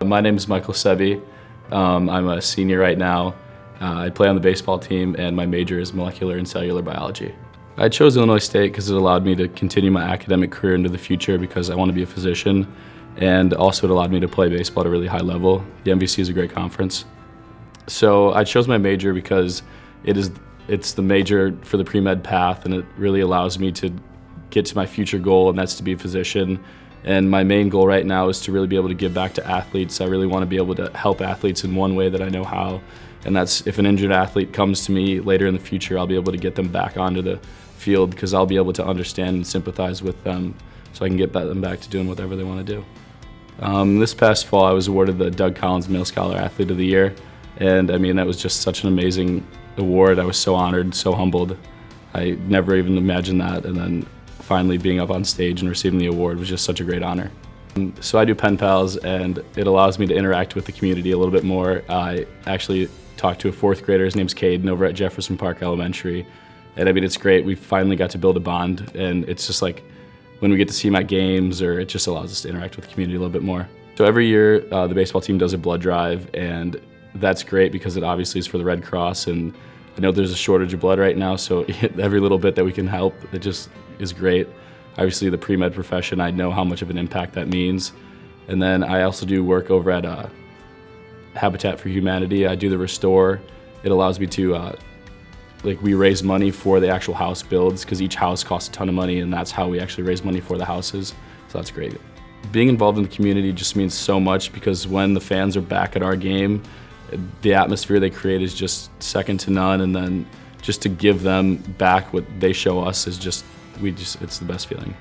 My name is Michael Sebby. I'm a senior right now. I play on the baseball team, and my major is molecular and cellular biology. I chose Illinois State because it allowed me to continue my academic career into the future because I want to be a physician, and also it allowed me to play baseball at a really high level. The MVC is a great conference. So I chose my major because it's the major for the pre-med path, and it really allows me to get to my future goal, and that's to be a physician. And my main goal right now is to really be able to give back to athletes. I really want to be able to help athletes in one way that I know how, and that's if an injured athlete comes to me later in the future, I'll be able to get them back onto the field because I'll be able to understand and sympathize with them so I can get them back to doing whatever they want to do. This past fall, I was awarded the Doug Collins Male Scholar Athlete of the Year, and I mean, that was just such an amazing award. I was so honored, so humbled. I never even imagined that, and then finally being up on stage and receiving the award was just such a great honor. So I do pen pals, and it allows me to interact with the community a little bit more. I actually talked to a fourth grader, his name's Caden, over at Jefferson Park Elementary. And I mean, it's great. We finally got to build a bond, and it's just like when we get to see him at games, or it just allows us to interact with the community a little bit more. So every year, the baseball team does a blood drive, and that's great because it obviously is for the Red Cross, and I know there's a shortage of blood right now, so every little bit that we can help, it just is great. Obviously, the pre-med profession, I know how much of an impact that means. And then I also do work over at Habitat for Humanity. I do the Restore. It allows me to, we raise money for the actual house builds because each house costs a ton of money, and that's how we actually raise money for the houses, so that's great. Being involved in the community just means so much because when the fans are back at our game, the atmosphere they create is just second to none, and then just to give them back what they show us is it's the best feeling.